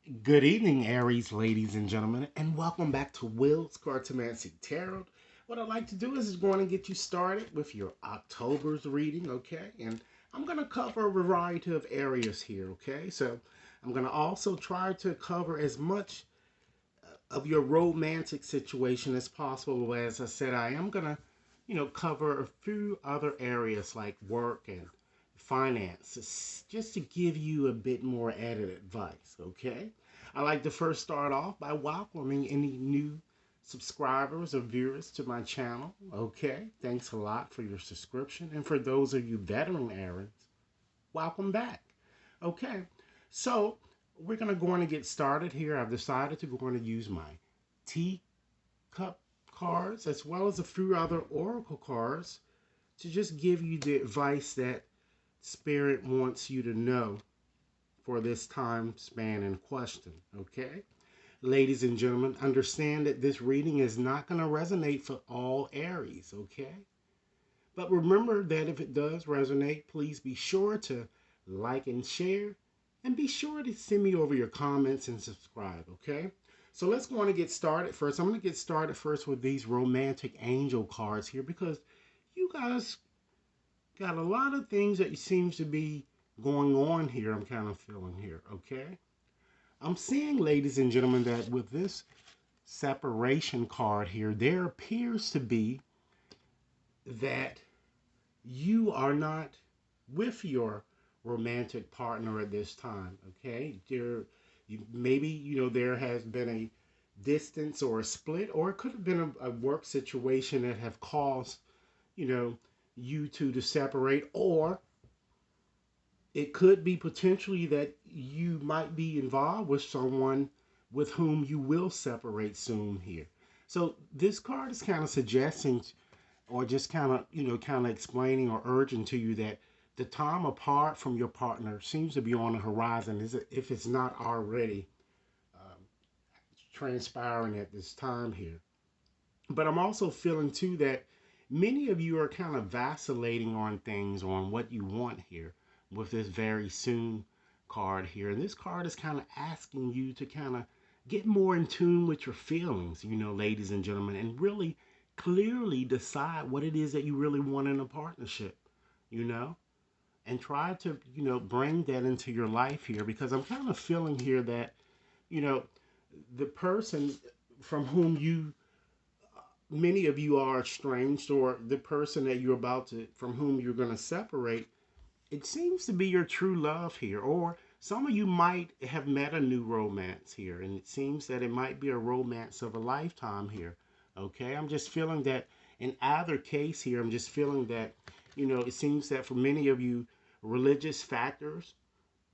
Good evening, Aries, ladies and gentlemen, and welcome back to Will's Cartomancy Tarot. What I'd like to do is going to get you started with your October's reading, okay? And I'm going to cover a variety of areas here, okay? So I'm going to also try to cover as much of your romantic situation as possible. As I said, I am going to, cover a few other areas like work and finance, just to give you a bit more added advice, okay? I like to first start off by welcoming any new subscribers or viewers to my channel, okay? Thanks a lot for your subscription. And for those of you veteran Aries, welcome back. Okay, so we're going to go on and get started here. I've decided to go on and use my teacup cards as well as a few other oracle cards to just give you the advice that Spirit wants you to know for this time span in question. Okay, ladies and gentlemen, understand that this reading is not going to resonate for all Aries. Okay, but remember that if it does resonate, please be sure to like and share, and be sure to send me over your comments and subscribe. Okay, so let's go on and get started first. I'm going to get started first with these romantic angel cards here because you guys got a lot of things that seems to be going on here. I'm kind of feeling here. Okay, I'm seeing, ladies and gentlemen, that with this separation card here, there appears to be that you are not with your romantic partner at this time. Okay, maybe there has been a distance or a split, or it could have been a work situation that have caused you know you two to separate, or it could be potentially that you might be involved with someone with whom you will separate soon here. So this card is kind of suggesting, or just kind of explaining or urging to you that the time apart from your partner seems to be on the horizon, is if it's not already um, transpiring at this time here. But I'm also feeling too that many of you are kind of vacillating on things, on what you want here with this very soon card here. And this card is kind of asking you to kind of get more in tune with your feelings, ladies and gentlemen, and really clearly decide what it is that you really want in a partnership, you know, and try to, bring that into your life here because I'm kind of feeling here that, you know, the person from whom many of you are estranged, or the person that you're about to, from whom you're going to separate, it seems to be your true love here. Or some of you might have met a new romance here, and it seems that it might be a romance of a lifetime here. Okay, I'm just feeling that in either case here, I'm just feeling that, it seems that for many of you, religious factors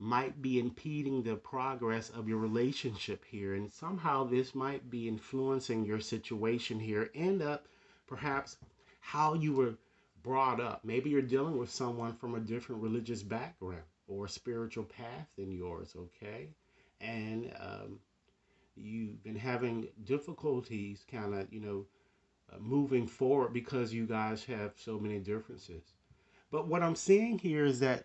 might be impeding the progress of your relationship here. And somehow this might be influencing your situation here. End up perhaps how you were brought up. Maybe you're dealing with someone from a different religious background or spiritual path than yours, okay? And you've been having difficulties kind of, moving forward because you guys have so many differences. But what I'm seeing here is that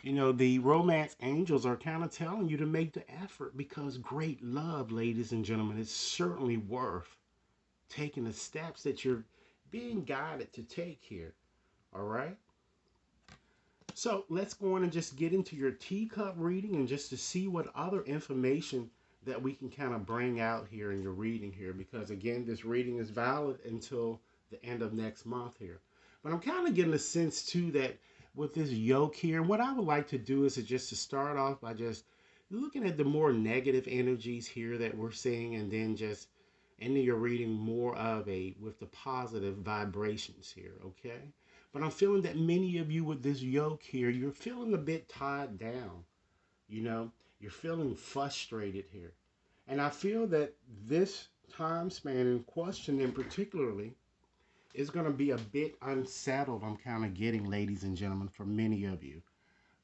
the romance angels are kind of telling you to make the effort because great love, ladies and gentlemen, is certainly worth taking the steps that you're being guided to take here. All right. So let's go on and just get into your teacup reading and just to see what other information that we can kind of bring out here in your reading here. Because again, this reading is valid until the end of next month here. But I'm kind of getting a sense too that with this yoke here, what I would like to do is just to start off by just looking at the more negative energies here that we're seeing, and then just into your reading more of a with the positive vibrations here, okay? But I'm feeling that many of you with this yoke here, you're feeling a bit tied down, you know, you're feeling frustrated here. And I feel that this time span in question in particularly is going to be a bit unsettled. I'm kind of getting, ladies and gentlemen, for many of you,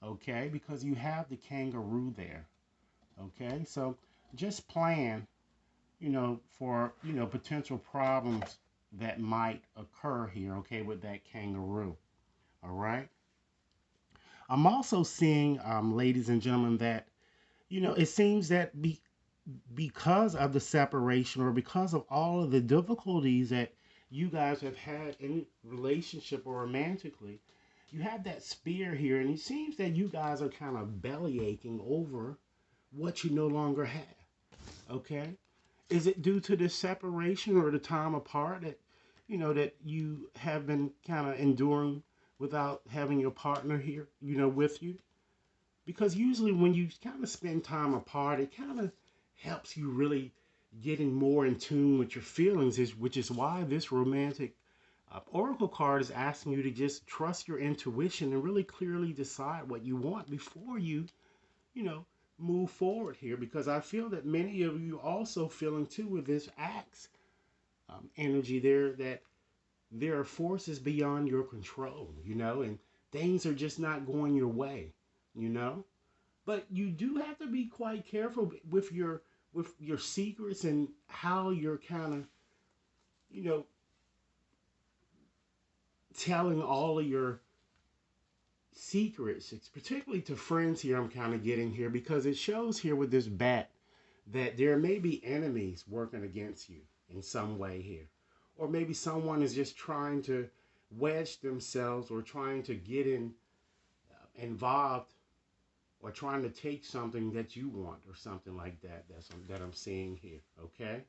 okay? Because you have the kangaroo there, okay? So just plan, for, potential problems that might occur here, okay, with that kangaroo, all right? I'm also seeing, ladies and gentlemen, that, it seems that because of the separation or because of all of the difficulties that you guys have had in relationship or romantically, you have that spear here, and it seems that you guys are kind of belly aching over what you no longer have. Okay, is it due to the separation or the time apart that that you have been kind of enduring without having your partner here, with you? Because usually when you kind of spend time apart, it kind of helps you really getting more in tune with your feelings, which is why this romantic oracle card is asking you to just trust your intuition and really clearly decide what you want before you know move forward here, because I feel that many of you also feeling too with this axe energy there, that there are forces beyond your control, and things are just not going your way, you know but you do have to be quite careful with your secrets and how you're kind of you know telling all of your secrets. It's particularly to friends here, I'm kind of getting here, because it shows here with this bat that there may be enemies working against you in some way here, or maybe someone is just trying to wedge themselves or trying to get involved, or trying to take something that you want or something like that. That I'm seeing here. Okay,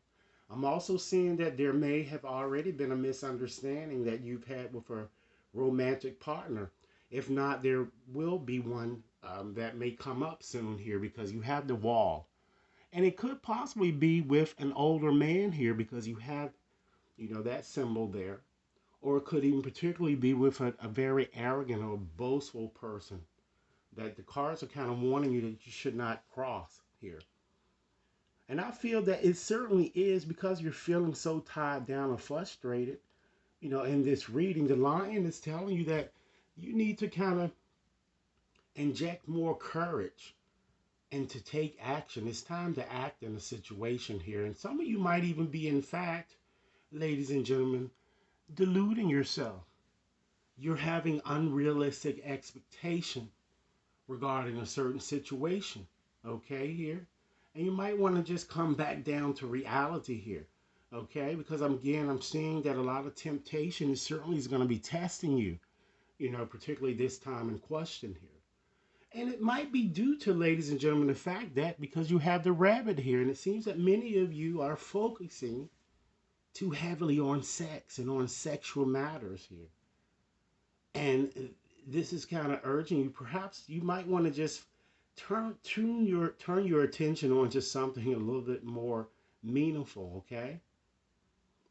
I'm also seeing that there may have already been a misunderstanding that you've had with a romantic partner. If not, there will be one that may come up soon here, because you have the wall. And it could possibly be with an older man here, because you have, that symbol there. Or it could even particularly be with a very arrogant or boastful person that the cards are kind of warning you that you should not cross here. And I feel that it certainly is, because you're feeling so tied down or frustrated. In this reading, the lion is telling you that you need to kind of inject more courage and to take action. It's time to act in a situation here. And some of you might even be, in fact, ladies and gentlemen, deluding yourself. You're having unrealistic expectation regarding a certain situation, okay, here. And you might want to just come back down to reality here, okay? Because I'm seeing that a lot of temptation is certainly is going to be testing you, particularly this time in question here. And it might be due to, ladies and gentlemen, the fact that because you have the rabbit here, and it seems that many of you are focusing too heavily on sex and on sexual matters here. And this is kind of urging you. Perhaps you might want to just turn your attention on to something a little bit more meaningful, okay?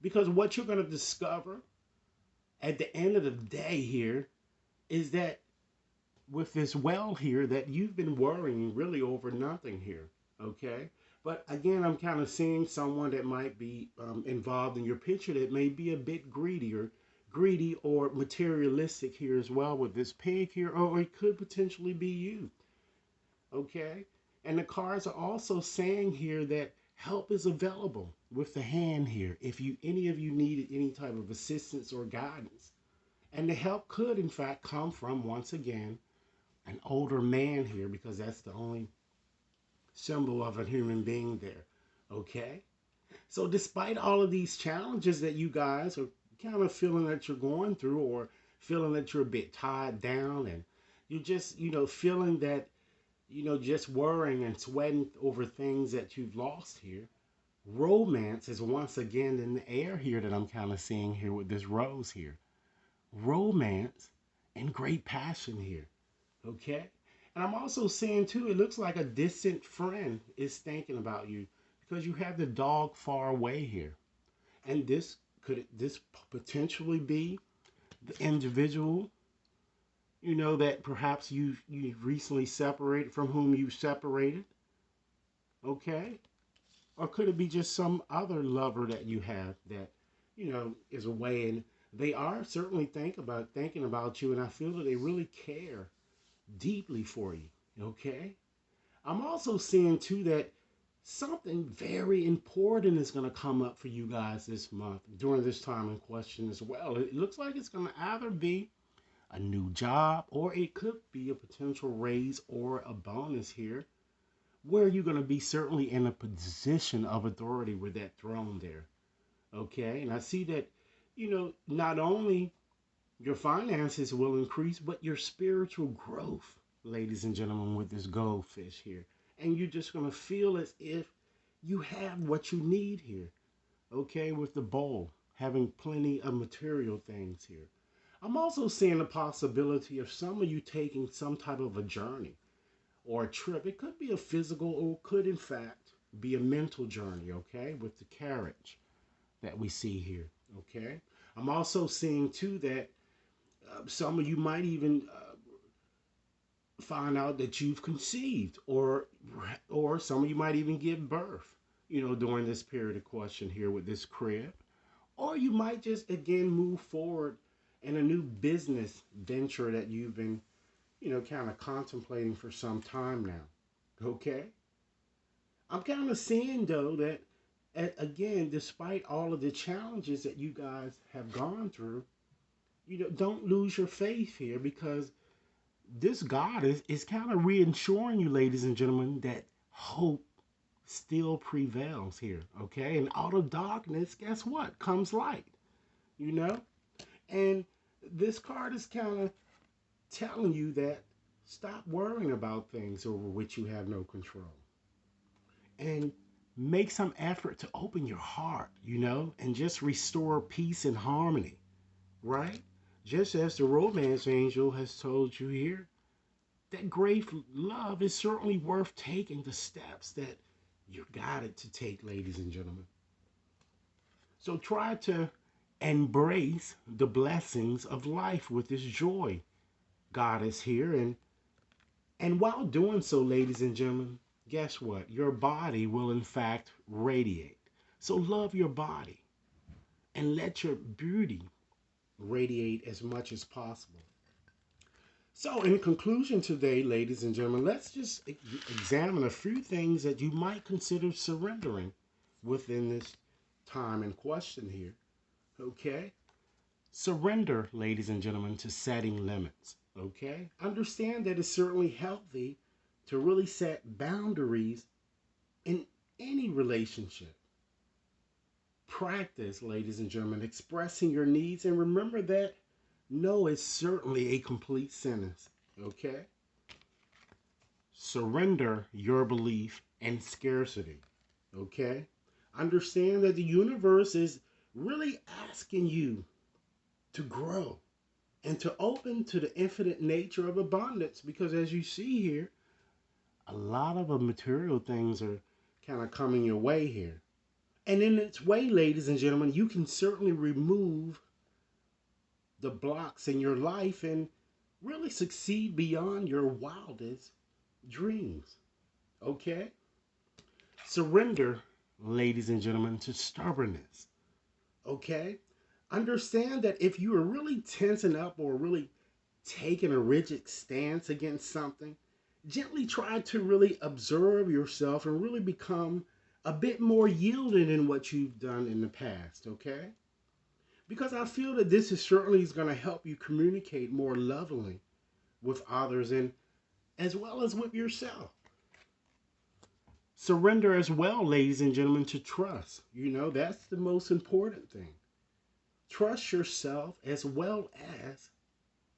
Because what you're going to discover at the end of the day here is that with this well here, that you've been worrying really over nothing here, okay? But again, I'm kind of seeing someone that might be involved in your picture that may be a bit greedy or materialistic here as well with this pig here, or it could potentially be you, okay? And the cards are also saying here that help is available with the hand here if any of you needed any type of assistance or guidance. And the help could in fact come from, once again, an older man here, because that's the only symbol of a human being there. Okay? So despite all of these challenges that you guys are kind of feeling that you're going through, or feeling that you're a bit tied down, and you're just, feeling that, just worrying and sweating over things that you've lost here, romance is once again in the air here that I'm kind of seeing here with this rose here. Romance and great passion here. Okay? And I'm also seeing too, it looks like a distant friend is thinking about you, because you have the dog far away here. And could this potentially be the individual, that perhaps you recently separated, from whom you separated? Okay? Or could it be just some other lover that you have that, is away, and they are certainly thinking about you, and I feel that they really care deeply for you. Okay? I'm also seeing too that something very important is going to come up for you guys this month during this time in question as well. It looks like it's going to either be a new job, or it could be a potential raise or a bonus here where you're going to be certainly in a position of authority with that throne there. Okay. And I see that, not only your finances will increase, but your spiritual growth, ladies and gentlemen, with this goldfish here. And you're just going to feel as if you have what you need here. Okay. With the bowl, having plenty of material things here. I'm also seeing the possibility of some of you taking some type of a journey or a trip. It could be a physical or could, in fact, be a mental journey, okay, with the carriage that we see here, okay? I'm also seeing, too, that some of you might even find out that you've conceived or some of you might even give birth, during this period of question here with this crib. Or you might just, again, move forward in a new business venture that you've been kind of contemplating for some time now. Okay? I'm kind of seeing, though, that, again, despite all of the challenges that you guys have gone through, don't lose your faith here because this God is kind of reassuring you, ladies and gentlemen, that hope still prevails here. Okay? And out of darkness, guess what? Comes light, you know? And this card is kind of telling you that stop worrying about things over which you have no control. And make some effort to open your heart, and just restore peace and harmony, right? Just as the romance angel has told you here, that great love is certainly worth taking the steps that you're guided to take, ladies and gentlemen. So try to embrace the blessings of life with this joy. God is here, and while doing so, ladies and gentlemen, guess what? Your body will in fact radiate. So love your body and let your beauty radiate as much as possible. So in conclusion today, ladies and gentlemen, let's just examine a few things that you might consider surrendering within this time in question here. Okay? Surrender, ladies and gentlemen, to setting limits. Okay? Understand that it's certainly healthy to really set boundaries in any relationship. Practice, ladies and gentlemen, expressing your needs, and remember that no is certainly a complete sentence. Okay? Surrender your belief in scarcity. Okay? Understand that the universe is really asking you to grow and to open to the infinite nature of abundance, because as you see here, a lot of the material things are kind of coming your way here. And in its way, ladies and gentlemen, you can certainly remove the blocks in your life and really succeed beyond your wildest dreams. Okay? Surrender, ladies and gentlemen, to stubbornness. Okay? Understand that if you are really tensing up or really taking a rigid stance against something, gently try to really observe yourself and really become a bit more yielding in what you've done in the past, okay? Because I feel that this is certainly going to help you communicate more lovingly with others and as well as with yourself. Surrender as well, ladies and gentlemen, to trust. That's the most important thing. Trust yourself as well as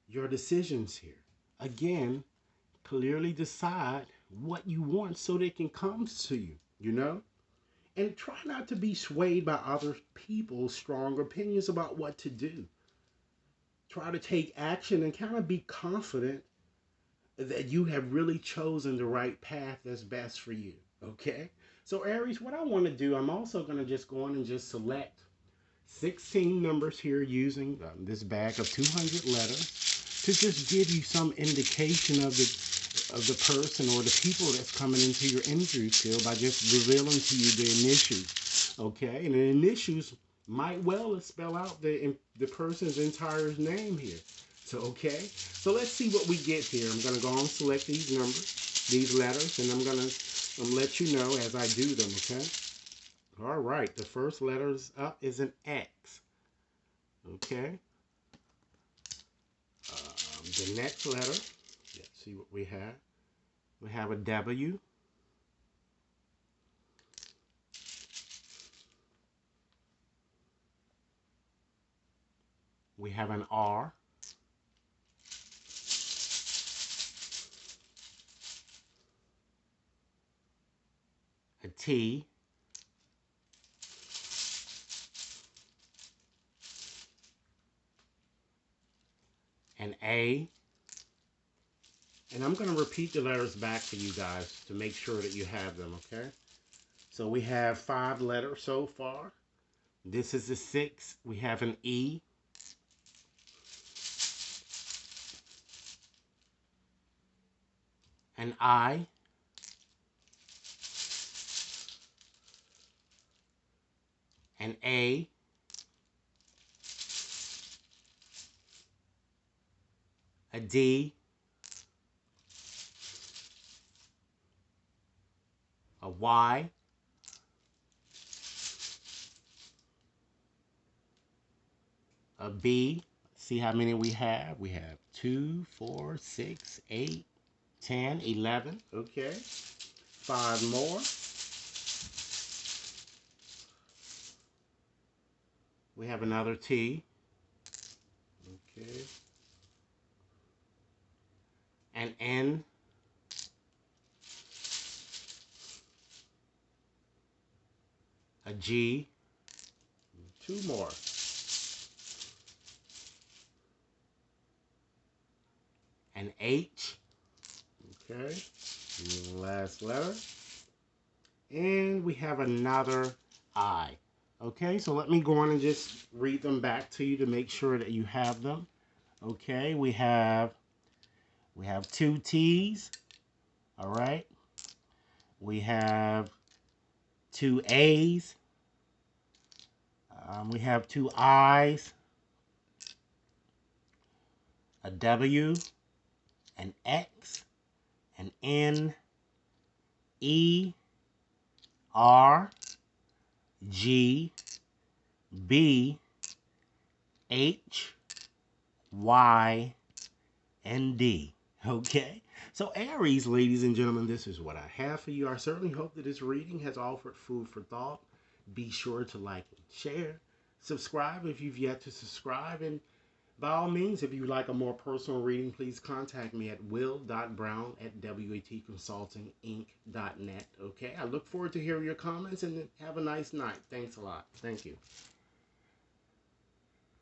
your decisions here. Again, clearly decide what you want so that it can come to you. And try not to be swayed by other people's strong opinions about what to do. Try to take action and kind of be confident that you have really chosen the right path that's best for you. Okay? So Aries, what I want to do, I'm also going to just go on and just select 16 numbers here using this bag of 200 letters to just give you some indication of the person or the people that's coming into your energy field by just revealing to you the initials. Okay? And the initials might well spell out the person's entire name here. So, okay? So let's see what we get here. I'm going to go on and select these numbers, these letters, and I'm going to let you know as I do them, okay? All right, the first letter up is an X. Okay. The next letter, let's see what we have. We have a W, We have an R. A T. An A. And I'm going to repeat the letters back for you guys to make sure that you have them, okay? So we have 5 letters so far. This is the 6. We have an E. An I. An A. A D. A Y. A B. See how many we have? We have 2, 4, 6, 8, 10, 11. Okay. 5 more. We have another T. Okay. An N. A G. 2 more. An H. Okay. And the last letter. And we have another I. Okay, so let me go on and just read them back to you to make sure that you have them. Okay, we have 2 T's. All right. We have 2 A's. We have 2 I's. A W. An X. An N. E. R. G. B. H. Y. and D. Okay? So Aries, ladies and gentlemen, this is what I have for you. I certainly hope that this reading has offered food for thought. Be sure to like and share. Subscribe if you've yet to subscribe. And by all means, if you'd like a more personal reading, please contact me at will.brown@watconsultinginc.net. Okay? I look forward to hearing your comments and have a nice night. Thanks a lot. Thank you.